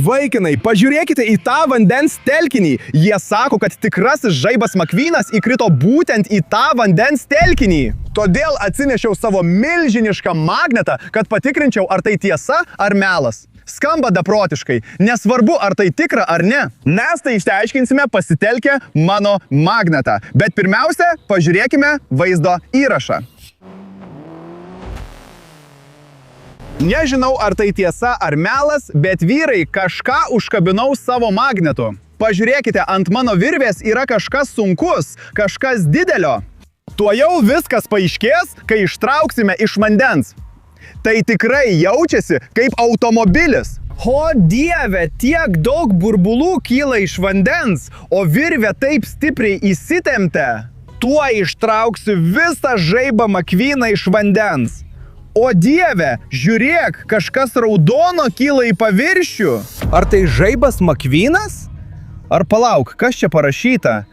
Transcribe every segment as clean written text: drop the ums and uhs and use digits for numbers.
Vaikinai, pažiūrėkite į tą vandens telkinį. Jie sako, kad tikrasis žaibas Makvynas įkrito būtent į tą vandens telkinį. Todėl atsinešiau savo milžinišką magnetą, kad patikrinčiau, ar tai tiesa ar melas. Skamba beprotiškai, nesvarbu, ar tai tikra ar ne. Mes tai išsiaiškinsime pasitelkę mano magnetą. Bet pirmiausia, pažiūrėkime vaizdo įrašą. Nežinau, ar tai tiesa ar melas, bet vyrai, kažką užkabinau savo magnetu. Pažiūrėkite, ant mano virvės yra kažkas sunkus, kažkas didelio. Tuojau viskas paaiškės, kai ištrauksime iš vandens. Tai tikrai jaučiasi kaip automobilis. O Dieve, tiek daug burbulų kyla iš vandens, o virvė taip stipriai įsitempia. Tuoj ištrauksiu visą žaibą Makvyną iš vandens. O Dieve, žiūrėk, kažkas raudono kyla į paviršių. Ar tai žaibas Makvynas? Ar palauk, kas čia parašyta?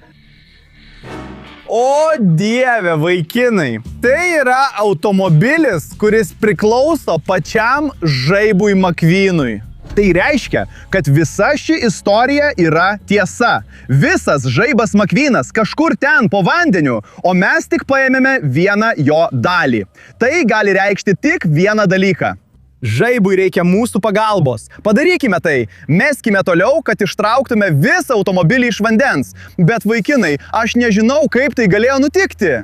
O Dieve, vaikinai, tai yra automobilis, kuris priklauso pačiam žaibui Makvynui. Tai reiškia, kad visa ši istorija yra tiesa. Visas žaibas Makvynas kažkur ten po vandeniu, o mes tik paėmėme vieną jo dalį. Tai gali reikšti tik vieną dalyką. Žaibui reikia mūsų pagalbos. Padarykime tai. Meskime toliau, kad ištrauktume visą automobilį iš vandens. Bet vaikinai, aš nežinau, kaip tai galėjo nutikti.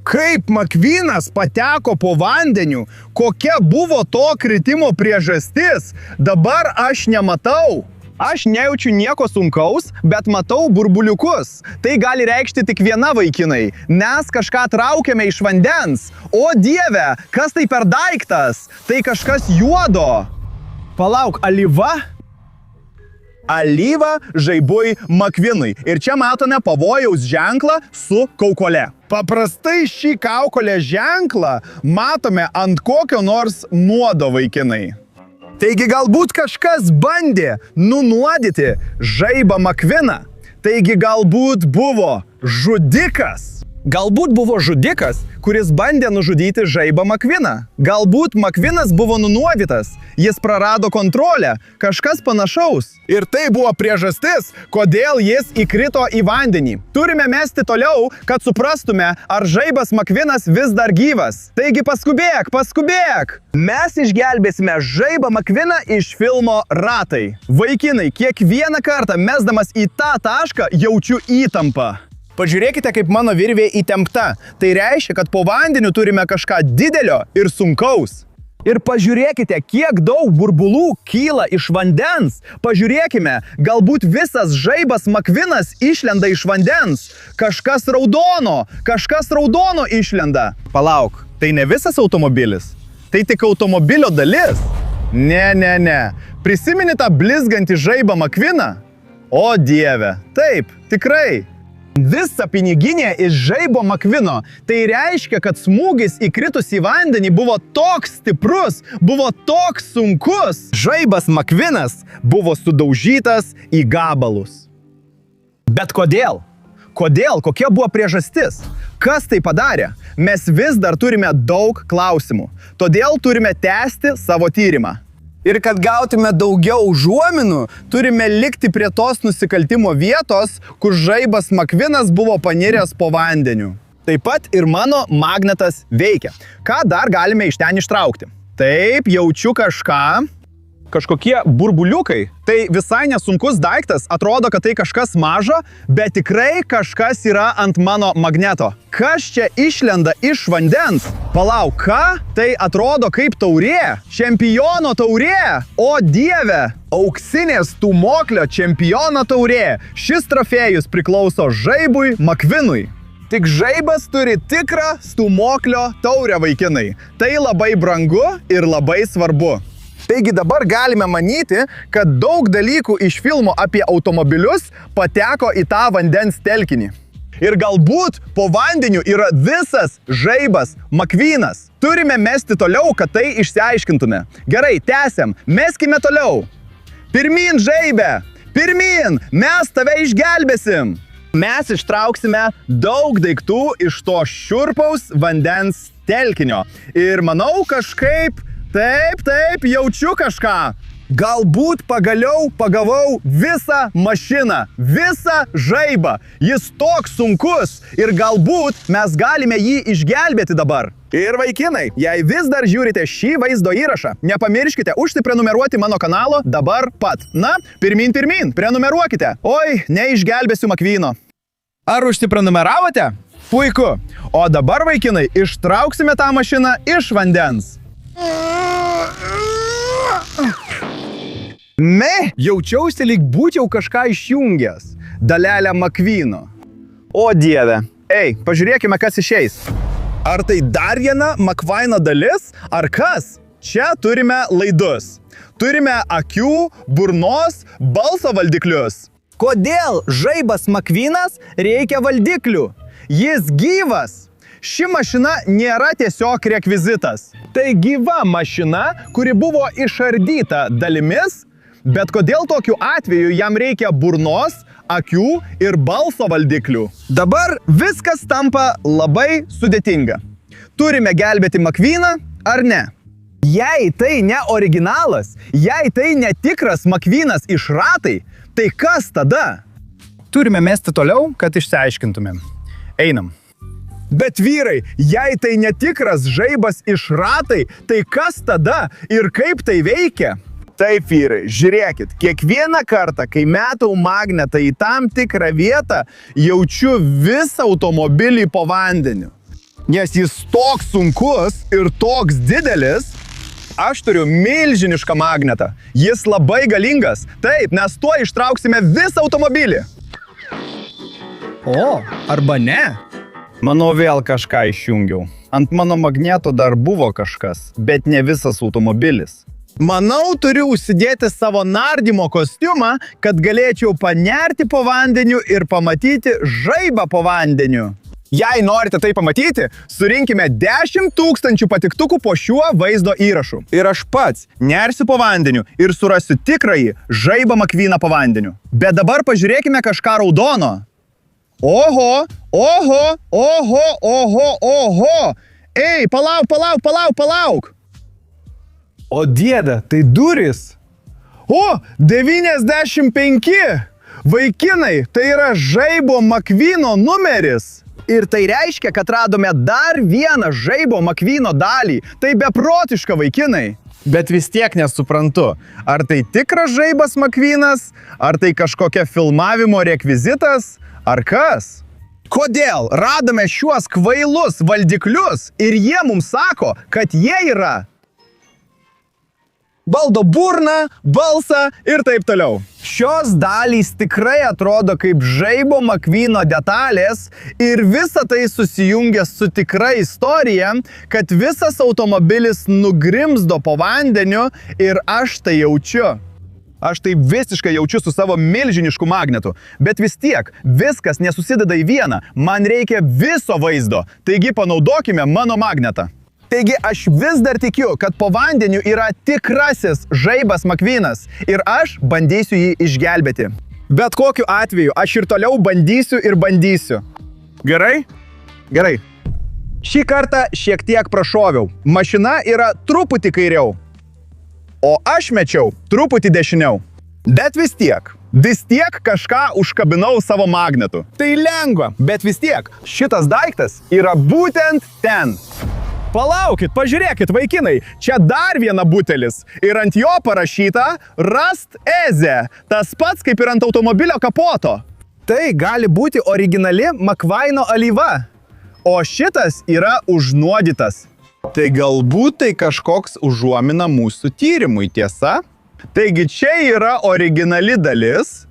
Kaip Makvynas pateko po vandeniu, kokia buvo to kritimo priežastis, dabar aš nematau. Aš nejaučiu nieko sunkaus, bet matau burbuliukus. Tai gali reikšti tik viena, vaikinai. Mes kažką traukiame iš vandens. O Dieve, kas tai per daiktas? Tai kažkas juodo. Palauk, alyva? Alyva žaibui Makvynui. Ir čia matome pavojaus ženklą su kaukole. Paprastai šį kaukolės ženklą matome ant kokio nors nuodo, vaikinai. Taigi galbūt kažkas bandė nunuodyti žaibą Makvyną. Taigi galbūt buvo žudikas. Galbūt buvo žudikas, kuris bandė nužudyti žaibą Makvyną. Galbūt Makvynas buvo nunuodytas, jis prarado kontrolę, kažkas panašaus. Ir tai buvo priežastis, kodėl jis įkrito į vandenį. Turime mesti toliau, kad suprastume, ar žaibas Makvynas vis dar gyvas. Taigi paskubėk, paskubėk! Mes išgelbėsime žaibą Makvyną iš filmo Ratai. Vaikinai, kiekvieną kartą mesdamas į tą tašką jaučiu įtampą. Pažiūrėkite, kaip mano virvė įtempta. Tai reiškia, kad po vandeniu turime kažką didelio ir sunkaus. Ir pažiūrėkite, kiek daug burbulų kyla iš vandens. Pažiūrėkime, galbūt visas žaibas Makvynas išlenda iš vandens. Kažkas raudono išlenda. Palauk, tai ne visas automobilis. Tai tik automobilio dalis. Ne. Prisimeni tą blizgantį žaibą Makvyną? O Dieve, taip, tikrai. Visa piniginė iš žaibo Makvyno. Tai reiškia, kad smūgis įkritus į vandenį buvo toks stiprus, buvo toks sunkus. Žaibas Makvynas buvo sudaužytas į gabalus. Bet kodėl? Kodėl? Kokia buvo priežastis? Kas tai padarė? Mes vis dar turime daug klausimų. Todėl turime tęsti savo tyrimą. Ir kad gautume daugiau užuominų, turime likti prie tos nusikaltimo vietos, kur žaibas Makvynas buvo paniręs po vandeniu. Taip pat ir mano magnetas veikia. Ką dar galime iš ten ištraukti? Taip, jaučiu kažką. Kažkokie burbuliukai. Tai visai nesunkus daiktas, atrodo, kad tai kažkas mažo, bet tikrai kažkas yra ant mano magneto. Kas čia išlenda iš vandens? Palauk, ką? Tai atrodo kaip taurė. Čempiono taurė. O Dieve, auksinės stūmoklio čempiono taurė. Šis trofėjus priklauso žaibui Makvynui. Tik žaibas turi tikrą stūmoklio taurę, vaikinai. Tai labai brangu ir labai svarbu. Taigi dabar galime manyti, kad daug dalykų iš filmo apie automobilius pateko į tą vandens telkinį. Ir galbūt po vandeniu yra visas žaibas Makvynas. Turime mesti toliau, kad tai išsiaiškintume. Gerai, tęsiam. Meskime toliau. Pirmyn, žaibe! Pirmyn! Mes tave išgelbėsim! Mes ištrauksime daug daiktų iš to šiurpaus vandens telkinio. Ir manau kažkaip... Taip, jaučiu kažką. Galbūt pagaliau pagavau visą mašiną, visą žaibą. Jis toks sunkus ir galbūt mes galime jį išgelbėti dabar. Ir vaikinai, jei vis dar žiūrite šį vaizdo įrašą, nepamirškite užsiprenumeruoti mano kanalo dabar pat. Na, pirmin, prenumeruokite. Oi, neišgelbėsiu McQueeno. Ar užsiprenumeravote? Puiku. O dabar, vaikinai, ištrauksime tą mašiną iš vandens. Jaučiausi lyg būčiau kažką išjungęs. Dalelę McQueeno. O dieve. Ei, pažiūrėkime, kas išeis. Ar tai dar viena McQueeno dalis, ar kas? Čia turime laidus. Turime akių, burnos, balso valdiklius. Kodėl žaibas McQueenas reikia valdiklių? Jis gyvas. Ši mašina nėra tiesiog rekvizitas. Tai gyva mašina, kuri buvo išardyta dalimis, bet kodėl tokiu atveju jam reikia burnos, akių ir balso valdiklių? Dabar viskas tampa labai sudėtinga. Turime gelbėti McQueeną ar ne? Jei tai ne originalas, jei tai netikras McQueenas iš ratai, tai kas tada? Turime mesti toliau, kad išsiaiškintumėm. Einam. Bet vyrai, jei tai netikras žaibas iš ratai, tai kas tada ir kaip tai veikia? Taip, vyrai, žiūrėkit, kiekvieną kartą, kai metau magnetą į tam tikrą vietą, jaučiu visą automobilį po vandeniu. Nes jis toks sunkus ir toks didelis, aš turiu milžinišką magnetą. Jis labai galingas. Taip, nes tuo ištrauksime visą automobilį. O, arba ne? Manau, vėl kažką išjungiau. Ant mano magneto dar buvo kažkas, bet ne visas automobilis. Manau, turiu užsidėti savo nardymo kostiumą, kad galėčiau panerti po vandeniu ir pamatyti žaibą po vandeniu. Jei norite tai pamatyti, surinkime 10 000 patiktukų po šiuo vaizdo įrašu. Ir aš pats nersiu po vandeniu ir surasiu tikrąjį žaibą McQueeną po vandeniu. Bet dabar pažiūrėkime kažką raudono. Oho, oho, oho, oho, oho. Ei, palauk. O dieve, tai durys. O, 95. Vaikinai, tai yra žaibo McQueeno numeris. Ir tai reiškia, kad radome dar vieną žaibo McQueeno dalį. Tai beprotiška, vaikinai. Bet vis tiek nesuprantu, ar tai tikras žaibas McQueenas, ar tai kažkokia filmavimo rekvizitas, ar kas? Kodėl radome šiuos kvailus valdiklius ir jie mums sako, kad jie yra valdo burną, balsą ir taip toliau. Šios dalys tikrai atrodo kaip žaibo McQueeno detalės ir visa tai susijungia su tikra istorija, kad visas automobilis nugrimzdo po vandeniu ir aš tai jaučiu. Aš tai visiškai jaučiu su savo milžinišku magnetu, bet vis tiek viskas nesusideda į vieną, man reikia viso vaizdo, taigi panaudokime mano magnetą. Taigi aš vis dar tikiu, kad po vandeniu yra tikrasis žaibas McQueenas ir aš bandysiu jį išgelbėti. Bet kokiu atveju aš ir toliau bandysiu. Gerai? Gerai. Šį kartą šiek tiek prašoviau. Mašina yra truputį kairiau, o aš mečiau truputį dešiniau. Bet vis tiek kažką užkabinau savo magnetu. Tai lengva, bet vis tiek šitas daiktas yra būtent ten. Palaukit, pažiūrėkit, vaikinai, čia dar viena butelis ir ant jo parašyta Rust Eze, tas pats kaip ir ant automobilio kapoto. Tai gali būti originali McQueeno alyva, o šitas yra užnuodytas. Tai galbūt tai kažkoks užuomina mūsų tyrimui, tiesa? Taigi čia yra originali dalis.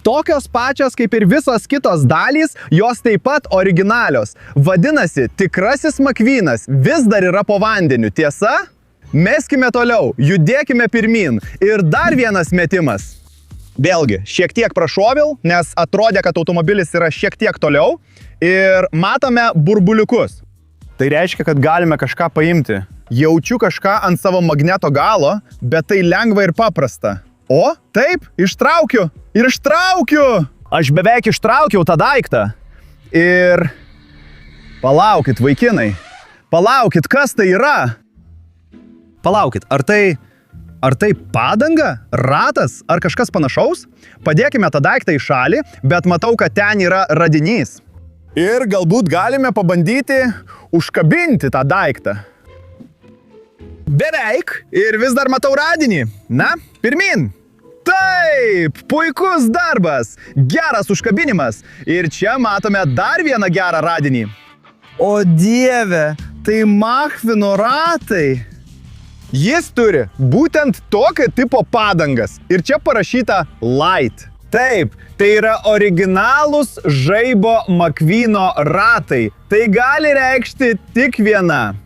Tokios pačios kaip ir visos kitos dalys, jos taip pat originalios. Vadinasi, tikrasis McQueenas vis dar yra po vandeniu, tiesa? Meskime toliau, judėkime pirmin. Ir dar vienas metimas. Vėlgi, šiek tiek prašoviau, nes atrodė, kad automobilis yra šiek tiek toliau. Ir matome burbuliukus. Tai reiškia, kad galime kažką paimti. Jaučiu kažką ant savo magneto galo, bet tai lengva ir paprasta. O, taip, ištraukiu. Aš beveik ištraukiau tą daiktą. Ir palaukit, vaikinai. Palaukit, kas tai yra? Palaukit, ar tai Ar tai padanga, ratas ar kažkas panašaus? Padėkime tą daiktą į šalį, bet matau, kad ten yra radinys. Ir galbūt galime pabandyti užkabinti tą daiktą. Beveik. Ir vis dar matau radinį. Na, pirmin. Taip, puikus darbas. Geras užkabinimas. Ir čia matome dar vieną gerą radinį. O dieve, tai Makvino ratai. Jis turi būtent tokio tipo padangas. Ir čia parašyta Light. Taip, tai yra originalūs žaibo Makvino ratai. Tai gali reikšti tik viena.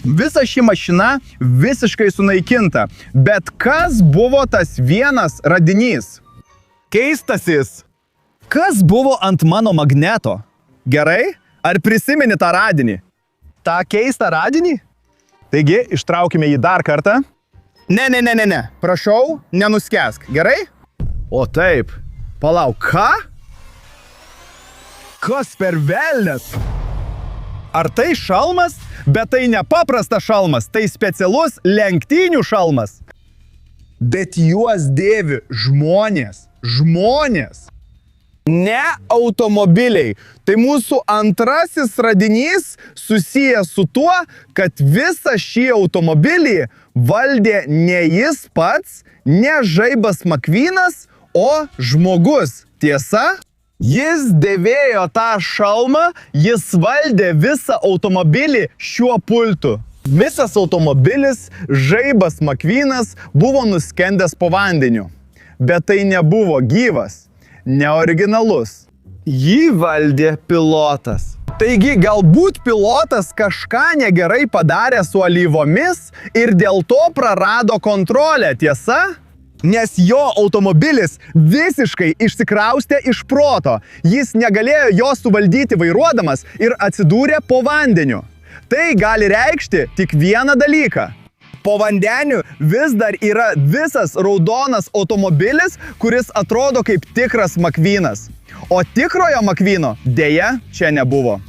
Visa ši mašina visiškai sunaikinta. Bet kas buvo tas vienas radinys? Keistasis. Kas buvo ant mano magneto? Gerai? Ar prisimeni tą radinį? tą keistą radinį? Taigi, ištraukime jį dar kartą. Ne. Prašau, nenuskęsk. Gerai? O taip. Palauk, ką? Kas per velnias? Ar tai šalmas? Bet tai nepaprastas šalmas. Tai specialus lenktynių šalmas. Bet juos dėvi žmonės. Žmonės. Ne automobiliai. Tai mūsų antrasis radinys susijęs su tuo, kad visą šį automobilį valdė ne jis pats, ne žaibas Makvynas, o žmogus. Tiesa? Jis dėvėjo tą šalmą, jis valdė visą automobilį šiuo pultu. Visas automobilis, žaibas Makvynas, buvo nuskendęs po vandeniu. Bet tai nebuvo gyvas, neoriginalus. Jį valdė pilotas. Taigi galbūt pilotas kažką negerai padarė su alyvomis ir dėl to prarado kontrolę, tiesa? Nes jo automobilis visiškai išsikraustė iš proto. Jis negalėjo jo suvaldyti vairuodamas ir atsidūrė po vandeniu. Tai gali reikšti tik vieną dalyką. Po vandeniu vis dar yra visas raudonas automobilis, kuris atrodo kaip tikras Makvynas. O tikrojo Makvyno dėja čia nebuvo.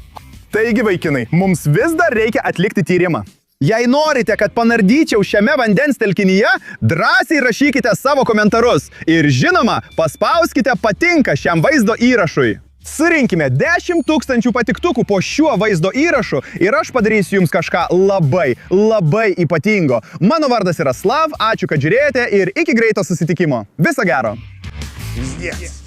Taigi, vaikinai, mums vis dar reikia atlikti tyrimą. Jei norite, kad panardyčiau šiame vandens telkinyje, drąsiai rašykite savo komentarus. Ir žinoma, paspauskite patinka šiam vaizdo įrašui. Surinkime 10 000 patiktukų po šiuo vaizdo įrašu ir aš padarysiu jums kažką labai ypatingo. Mano vardas yra Slav, ačiū, kad žiūrėjote ir iki greito susitikimo. Viso gero. Yes.